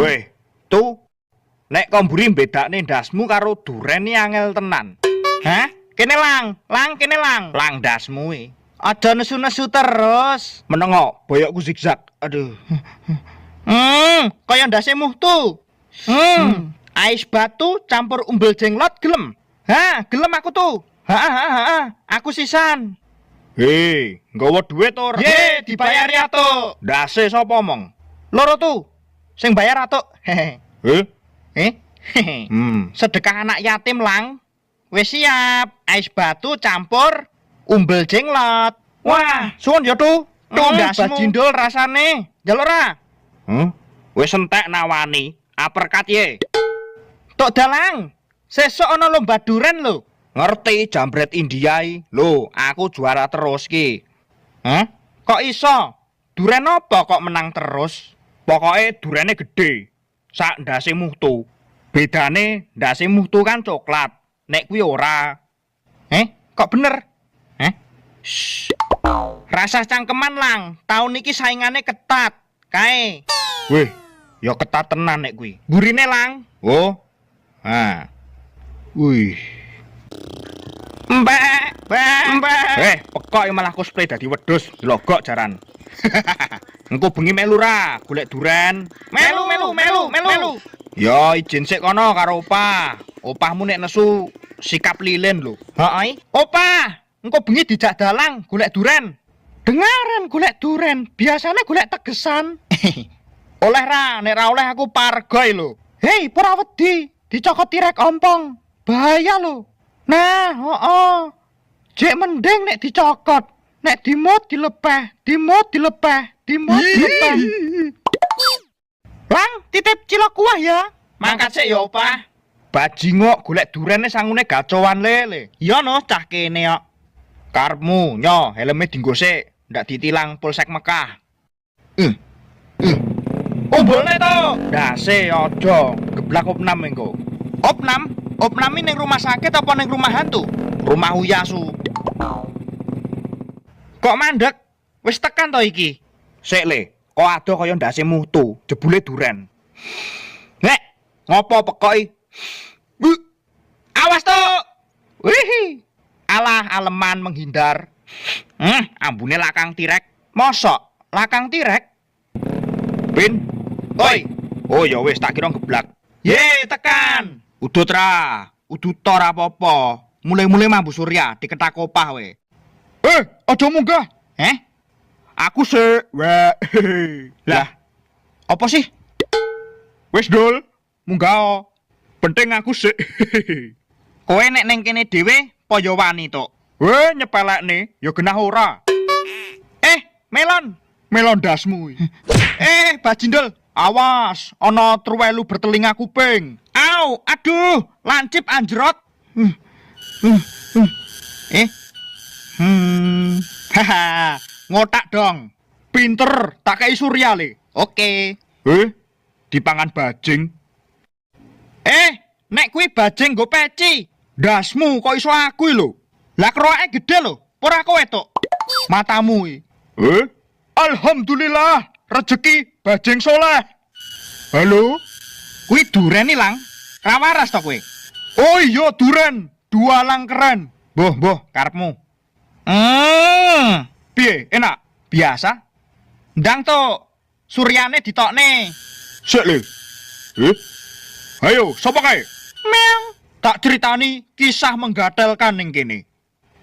Weh, tuh nek komburi bedakne ndasmu karo duren iki angel tenan. Hah? Kene lang, kene lang. Lang ndasmu iki. Aja nesu-nesu terus. Menengo, boyokku zigzag. Aduh. Kaya ndase muhtu. Ais batu campur umbel jenglot gelem. Ha, gelem aku tuh. Ha. Aku sisan. Hei, nggawa duit ora? Ye, dibayari atuk. Ndase sapa omong? Loro tuh. Sing bayar atuk. Hehe. Sedekah anak yatim lang. Wis siap. Ais batu campur umbel jenglot. Wah, suwun ya tuh. Bajindul rasane. Njaluk ra? Wis entek nawani. Aperkat ye. Tok dalang. Sesuk ana lomba duren lho. Ngerti jambret Indiai. Lho, aku juara terus ki. Hah? Kok iso? Duren apa kok menang terus? Pokoke durene gede. Sak ndase muhtu. Bedane ndase muhtu kan coklat. Nek kuwi ora. Kok bener? Rasa cangkeman lang. Tahun iki saingane ketat. Kae. Wih, ya ketat tenan nek kuwi. Burine lang. Oh. Nah. Wih. Mbak. Pekok malah cosplay dadi wedhus, logok jaran. Engko bengi melu ra, golek duren. Melu. Ya izin sik kono karo opah. Opahmu nek nesu sikap lilin lho. Heeh. Opah, engko bengi dijak dalang golek duren. Dengaran golek duren, biasanya golek tegesan. Oleh ra, nek ra oleh aku pargoy lho. Hei, ora wedi, dicokot tirek ompong. Bahaya lho. Nah, jek mending nek dicokot, nek dimut dilepeh. Lang, titip cilok kuah ya. Mangkat sik ya, opah. Bajingok golek durene sangune gacowan lele. Iya no, cah kene kok. Karepmu, nyo, helme dienggo sik, ndak ditilang Polsek Mekah. Boleh to. Dase aja, geblak opnam engko. Opnam? Opnam ning rumah sakit apa ning rumah hantu? Rumah Uyasu. Kok mandek? Wis tekan to iki. Sik le, kok ado kaya ndase mutu, jebule duren. Nek, ngopo pekoki? Awas to. Wih. Alah aleman menghindar. Ambune lakang tirek. Mosok lakang tirek? Pin. Oi. Oh ya wis tak kira geblak. Ye, tekan. Udut ra. Udut tor apa-apa. Mulai-mulai mambu surya diketak opah we. Aja munggah. Aku sik. Lah. Apa sih? Wis dul, munggah. Penting aku sik. Kowe nek ning kene dhewe apa ya wani tok? Nyepelekne ya genah ora. Melon dasmu. Bajindul, awas, ana truwelu bertelinga kuping. Au, aduh, lancip anjrot. Haha, ngotak dong. Pinter, tak kei surya le. Oke. Dipangan bajing. Nek kuwi bajing nggo peci. Dasmu kok iso aku lho. Lah keroke gede lho, ora kowe tok. Matamu iki. Alhamdulillah, rezeki bajing soleh. Halo? Kuwi duren ilang. Ra waras to kowe? Oh iya duren, dualang keren. Mbah, karepmu. Piye, enak? Biasa? Ndang to, suryane ditokne. Sik le. Ayo, sapa kae? Meong. Tak critani kisah menggadelkan ning kene.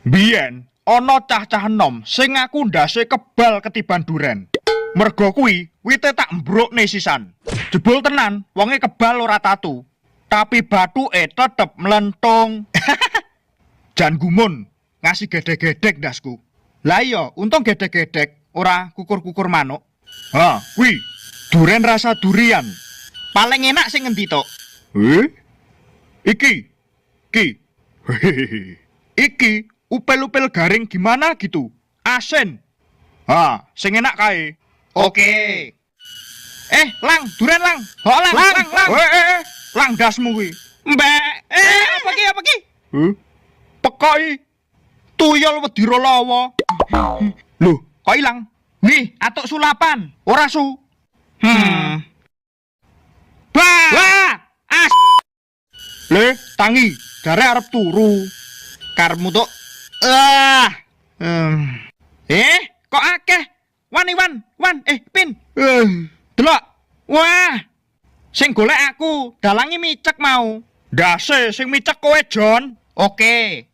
Biyen ana cah-cah enom sing ngaku ndase kebal ketiban duren. Mergo kuwi wite tak mbrukne sisan. Jebul tenan, wonge kebal ora tatu, tapi bathuke tetep mlentung. Jan gumun ngasih gedek-gedek ndasku. Lah iya, untung gedek-gedek ora kukur-kukur manuk. Kuwi duren rasa durian. Paling enak sing ngendi tok? Iki. Iki upel-upel garing gimana gitu? Asin. Sing enak kae. Oke. Lang, duren lang. Lang. Lang dasmu kuwi. Mbak. Apa ki? Pekoki. Tuyul wedira lawa. Lho, kok ilang? Nih, atuk sulapan. Ora su. Le, tangi, dare arep turu. Karmu tok. Kok akeh? Wan, Pin. Delok. Wah. Sing golek aku, dalangi micek mau. Dase sing micek kowe, Jon. Oke.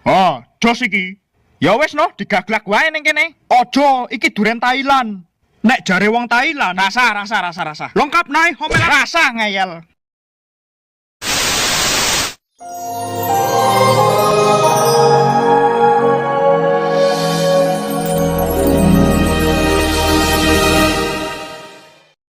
Oh, jos iki. Ya wis no, digaglak wae ning kene. Aja, iki duren Thailand. Nek jare wong Thailand, rasa. Lengkap nae, homel rasa ngeyel.